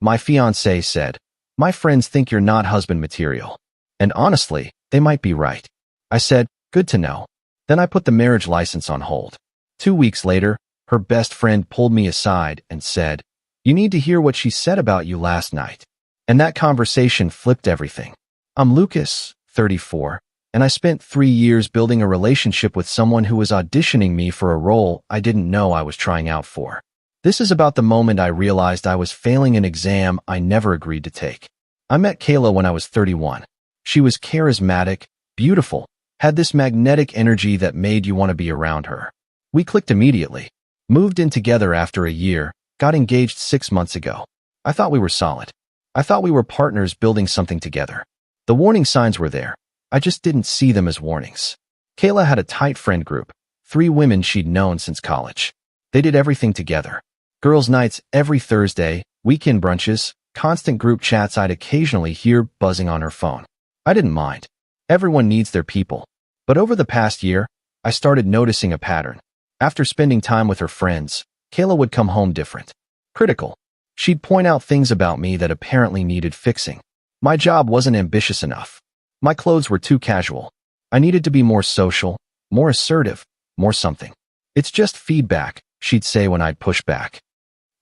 My fiancée said, "My friends think you're not husband material." And honestly, they might be right. I said, "Good to know." Then I put the marriage license on hold. 2 weeks later, her best friend pulled me aside and said, "You need to hear what she said about you last night." And that conversation flipped everything. I'm Lucas, 34, and I spent 3 years building a relationship with someone who was auditioning me for a role I didn't know I was trying out for. This is about the moment I realized I was failing an exam I never agreed to take. I met Kayla when I was 31. She was charismatic, beautiful, had this magnetic energy that made you want to be around her. We clicked immediately, moved in together after a year, got engaged 6 months ago. I thought we were solid. I thought we were partners building something together. The warning signs were there. I just didn't see them as warnings. Kayla had a tight friend group, 3 women she'd known since college. They did everything together. Girls' nights every Thursday, weekend brunches, constant group chats I'd occasionally hear buzzing on her phone. I didn't mind. Everyone needs their people. But over the past year, I started noticing a pattern. After spending time with her friends, Kayla would come home different. Critical. She'd point out things about me that apparently needed fixing. My job wasn't ambitious enough. My clothes were too casual. I needed to be more social, more assertive, more something. "It's just feedback," she'd say when I'd push back.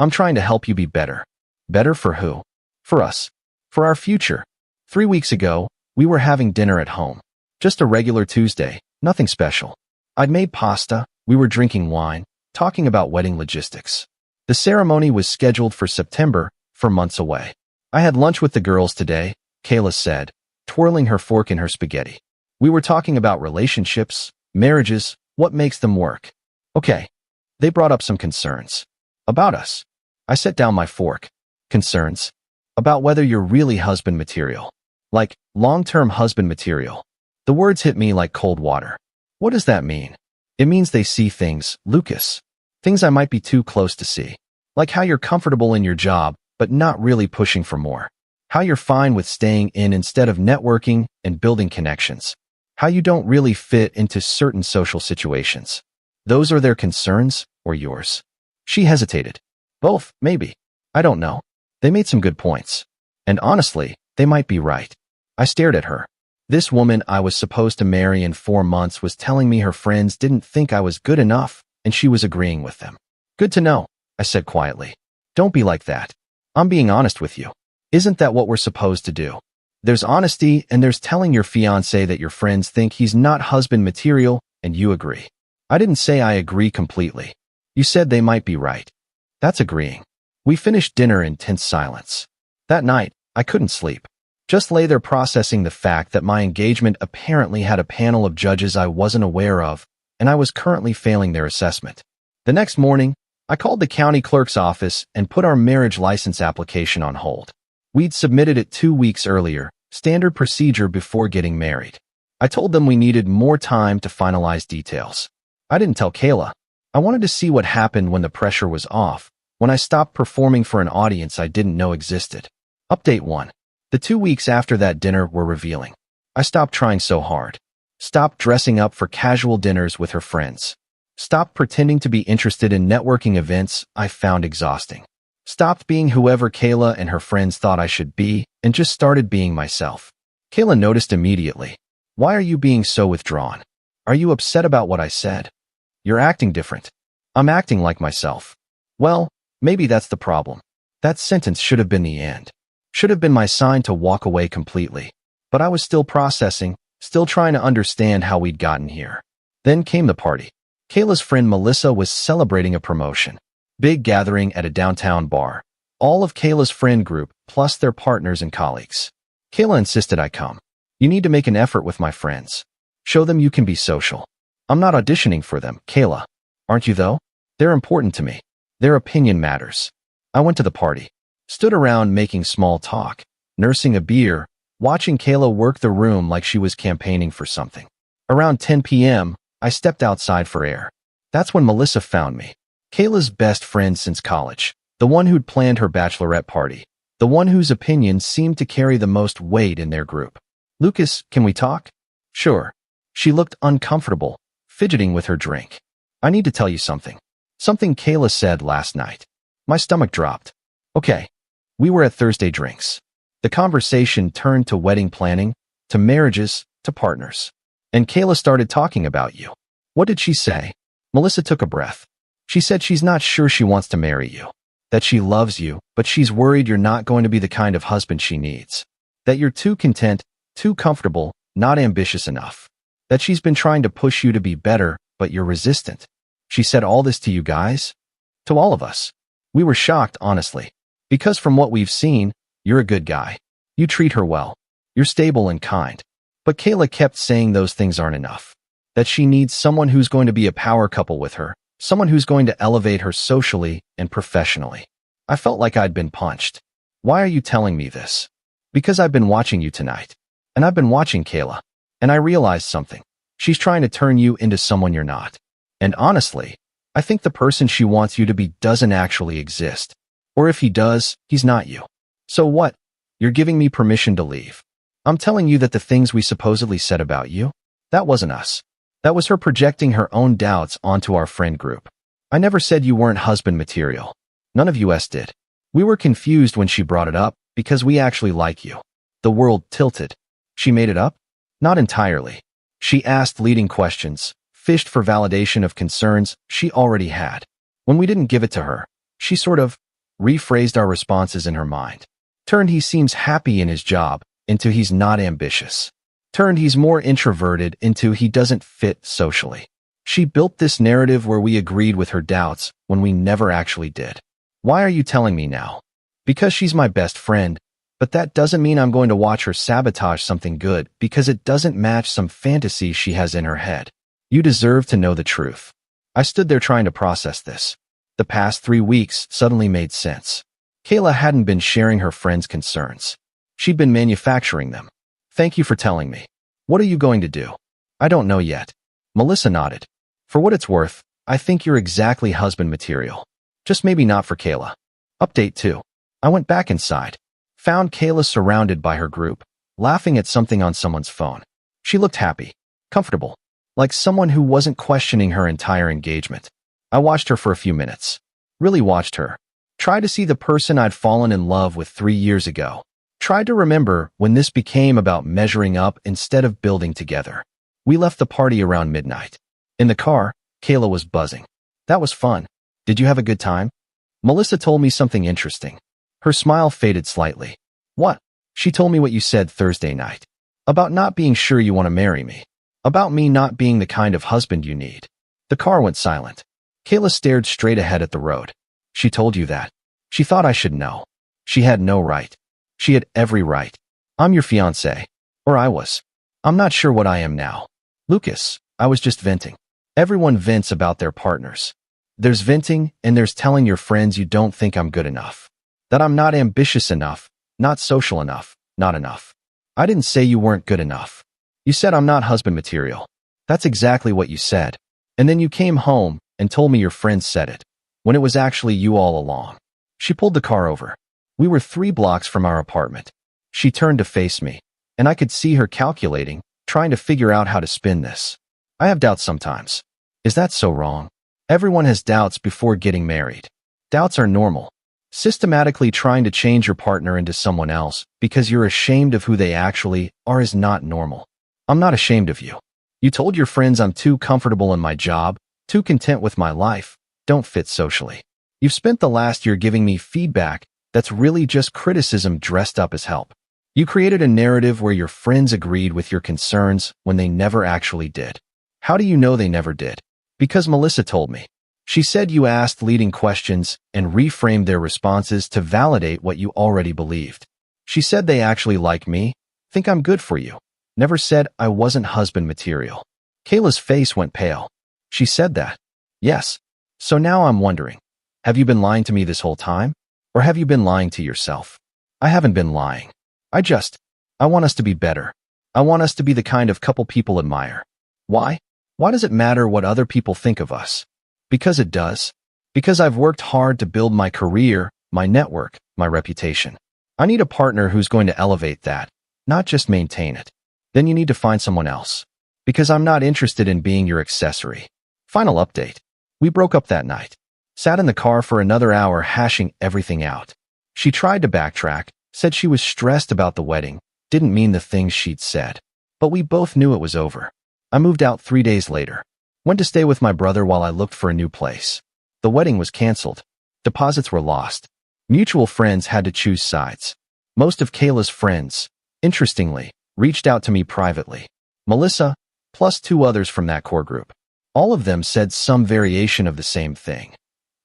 "I'm trying to help you be better." Better for who? For us. For our future. 3 weeks ago, we were having dinner at home. Just a regular Tuesday, nothing special. I'd made pasta, we were drinking wine, talking about wedding logistics. The ceremony was scheduled for September, for months away. "I had lunch with the girls today," Kayla said, twirling her fork in her spaghetti. "We were talking about relationships, marriages, what makes them work." Okay. They brought up some concerns. About us. I set down my fork. Concerns? About whether you're really husband material. Like, long-term husband material. The words hit me like cold water. What does that mean? It means they see things, Lucas. Things I might be too close to see. Like how you're comfortable in your job, but not really pushing for more. How you're fine with staying in instead of networking and building connections. How you don't really fit into certain social situations. Those are their concerns, or yours? She hesitated. Both, maybe. I don't know. They made some good points. And honestly, they might be right. I stared at her. This woman I was supposed to marry in 4 months was telling me her friends didn't think I was good enough, and she was agreeing with them. "Good to know," I said quietly. "Don't be like that. I'm being honest with you. Isn't that what we're supposed to do? There's honesty and there's telling your fiancé that your friends think he's not husband material and you agree." I didn't say I agree completely. You said they might be right. That's agreeing. We finished dinner in tense silence. That night, I couldn't sleep. Just lay there processing the fact that my engagement apparently had a panel of judges I wasn't aware of, and I was currently failing their assessment. The next morning, I called the county clerk's office and put our marriage license application on hold. We'd submitted it 2 weeks earlier, standard procedure before getting married. I told them we needed more time to finalize details. I didn't tell Kayla. I wanted to see what happened when the pressure was off, when I stopped performing for an audience I didn't know existed. Update 1. The 2 weeks after that dinner were revealing. I stopped trying so hard. Stopped dressing up for casual dinners with her friends. Stopped pretending to be interested in networking events I found exhausting. Stopped being whoever Kayla and her friends thought I should be and just started being myself. Kayla noticed immediately. "Why are you being so withdrawn? Are you upset about what I said? You're acting different." "I'm acting like myself." Well, maybe that's the problem. That sentence should have been the end. Should have been my sign to walk away completely. But I was still processing, still trying to understand how we'd gotten here. Then came the party. Kayla's friend Melissa was celebrating a promotion. Big gathering at a downtown bar. All of Kayla's friend group, plus their partners and colleagues. Kayla insisted I come. "You need to make an effort with my friends. Show them you can be social." "I'm not auditioning for them, Kayla." "Aren't you though? They're important to me. Their opinion matters." I went to the party. Stood around making small talk, nursing a beer, watching Kayla work the room like she was campaigning for something. Around 10 p.m., I stepped outside for air. That's when Melissa found me. Kayla's best friend since college, the one who'd planned her bachelorette party, the one whose opinion seemed to carry the most weight in their group. "Lucas, can we talk?" "Sure." She looked uncomfortable, fidgeting with her drink. "I need to tell you something. Something Kayla said last night." My stomach dropped. "Okay. We were at Thursday drinks. The conversation turned to wedding planning, to marriages, to partners. And Kayla started talking about you. What did she say? Melissa took a breath. She said she's not sure she wants to marry you. That she loves you, but she's worried you're not going to be the kind of husband she needs. That you're too content, too comfortable, not ambitious enough. That she's been trying to push you to be better, but you're resistant. She said all this to you guys? To all of us. We were shocked, honestly. Because from what we've seen, you're a good guy. You treat her well. You're stable and kind. But Kayla kept saying those things aren't enough. That she needs someone who's going to be a power couple with her, someone who's going to elevate her socially and professionally. I felt like I'd been punched. Why are you telling me this? Because I've been watching you tonight. And I've been watching Kayla. And I realized something. She's trying to turn you into someone you're not. And honestly, I think the person she wants you to be doesn't actually exist. Or if he does, he's not you. So what? You're giving me permission to leave. I'm telling you that the things we supposedly said about you, that wasn't us. That was her projecting her own doubts onto our friend group. I never said you weren't husband material. None of us did. We were confused when she brought it up because we actually like you. The world tilted. She made it up? Not entirely. She asked leading questions, fished for validation of concerns she already had. When we didn't give it to her, she sort of rephrased our responses in her mind. Turned he seems happy in his job into he's not ambitious. Turned he's more introverted into he doesn't fit socially. She built this narrative where we agreed with her doubts when we never actually did. Why are you telling me now? Because she's my best friend, but that doesn't mean I'm going to watch her sabotage something good because it doesn't match some fantasy she has in her head. You deserve to know the truth. I stood there trying to process this. The past 3 weeks suddenly made sense. Kayla hadn't been sharing her friends' concerns. She'd been manufacturing them. Thank you for telling me. What are you going to do? I don't know yet. Melissa nodded. For what it's worth, I think you're exactly husband material. Just maybe not for Kayla. Update 2. I went back inside. Found Kayla surrounded by her group, laughing at something on someone's phone. She looked happy, comfortable, like someone who wasn't questioning her entire engagement. I watched her for a few minutes. Really watched her. Tried to see the person I'd fallen in love with 3 years ago. Tried to remember when this became about measuring up instead of building together. We left the party around midnight. In the car, Kayla was buzzing. That was fun. Did you have a good time? Melissa told me something interesting. Her smile faded slightly. What? She told me what you said Thursday night. About not being sure you want to marry me. About me not being the kind of husband you need. The car went silent. Kayla stared straight ahead at the road. She told you that. She thought I should know. She had no right. She had every right. I'm your fiancé. Or I was. I'm not sure what I am now. Lucas, I was just venting. Everyone vents about their partners. There's venting, and there's telling your friends you don't think I'm good enough. That I'm not ambitious enough, not social enough, not enough. I didn't say you weren't good enough. You said I'm not husband material. That's exactly what you said. And then you came home and told me your friends said it, when it was actually you all along. She pulled the car over. We were 3 blocks from our apartment. She turned to face me, and I could see her calculating, trying to figure out how to spin this. I have doubts sometimes. Is that so wrong? Everyone has doubts before getting married. Doubts are normal. Systematically trying to change your partner into someone else because you're ashamed of who they actually are is not normal. I'm not ashamed of you. You told your friends I'm too comfortable in my job, too content with my life, don't fit socially. You've spent the last year giving me feedback that's really just criticism dressed up as help. You created a narrative where your friends agreed with your concerns when they never actually did. How do you know they never did? Because Melissa told me. She said you asked leading questions and reframed their responses to validate what you already believed. She said they actually like me, think I'm good for you. Never said I wasn't husband material. Kayla's face went pale. She said that. Yes. So now I'm wondering, have you been lying to me this whole time? Or have you been lying to yourself? I haven't been lying. I want us to be better. I want us to be the kind of couple people admire. Why? Why does it matter what other people think of us? Because it does. Because I've worked hard to build my career, my network, my reputation. I need a partner who's going to elevate that, not just maintain it. Then you need to find someone else. Because I'm not interested in being your accessory. Final update. We broke up that night. Sat in the car for another hour hashing everything out. She tried to backtrack, said she was stressed about the wedding, didn't mean the things she'd said. But we both knew it was over. I moved out 3 days later. Went to stay with my brother while I looked for a new place. The wedding was canceled. Deposits were lost. Mutual friends had to choose sides. Most of Kayla's friends, interestingly, reached out to me privately. Melissa, plus 2 others from that core group. All of them said some variation of the same thing.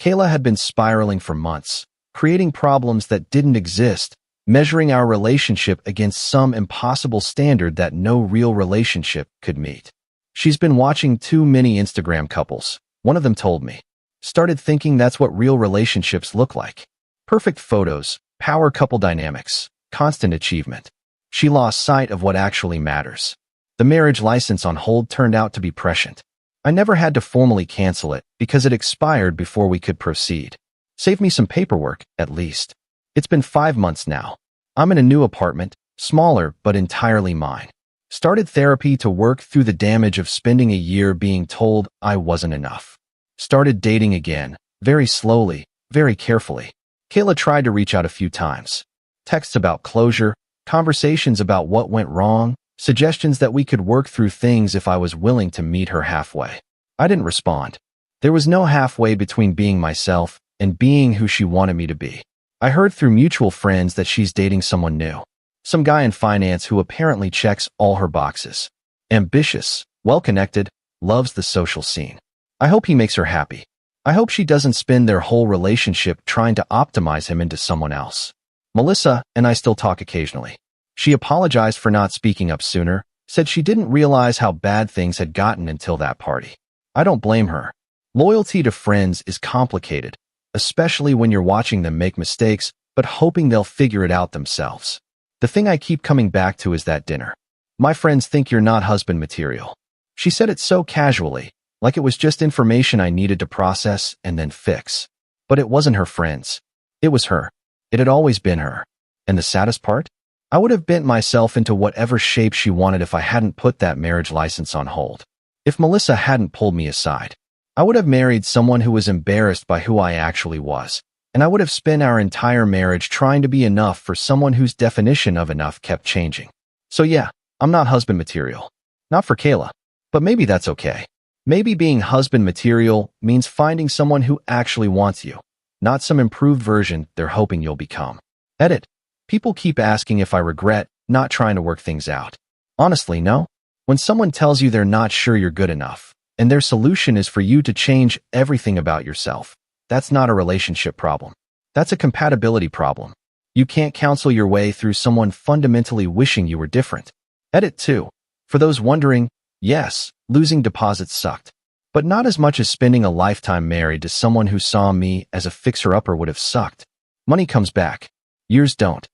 Kayla had been spiraling for months, creating problems that didn't exist, measuring our relationship against some impossible standard that no real relationship could meet. She's been watching too many Instagram couples, one of them told me. Started thinking that's what real relationships look like. Perfect photos, power couple dynamics, constant achievement. She lost sight of what actually matters. The marriage license on hold turned out to be prescient. I never had to formally cancel it because it expired before we could proceed. Saved me some paperwork, at least. It's been 5 months now. I'm in a new apartment, smaller but entirely mine. Started therapy to work through the damage of spending a year being told I wasn't enough. Started dating again, very slowly, very carefully. Kayla tried to reach out a few times. Texts about closure, conversations about what went wrong, suggestions that we could work through things if I was willing to meet her halfway. I didn't respond. There was no halfway between being myself and being who she wanted me to be. I heard through mutual friends that she's dating someone new. Some guy in finance who apparently checks all her boxes. Ambitious, well-connected, loves the social scene. I hope he makes her happy. I hope she doesn't spend their whole relationship trying to optimize him into someone else. Melissa and I still talk occasionally. She apologized for not speaking up sooner, said she didn't realize how bad things had gotten until that party. I don't blame her. Loyalty to friends is complicated, especially when you're watching them make mistakes, but hoping they'll figure it out themselves. The thing I keep coming back to is that dinner. My friends think you're not husband material. She said it so casually, like it was just information I needed to process and then fix. But it wasn't her friends. It was her. It had always been her. And the saddest part? I would have bent myself into whatever shape she wanted if I hadn't put that marriage license on hold. If Melissa hadn't pulled me aside, I would have married someone who was embarrassed by who I actually was, and I would have spent our entire marriage trying to be enough for someone whose definition of enough kept changing. So yeah, I'm not husband material. Not for Kayla. But maybe that's okay. Maybe being husband material means finding someone who actually wants you, not some improved version they're hoping you'll become. Edit. People keep asking if I regret not trying to work things out. Honestly, no. When someone tells you they're not sure you're good enough, and their solution is for you to change everything about yourself, that's not a relationship problem. That's a compatibility problem. You can't counsel your way through someone fundamentally wishing you were different. Edit 2. For those wondering, yes, losing deposits sucked. But not as much as spending a lifetime married to someone who saw me as a fixer-upper would have sucked. Money comes back. Years don't.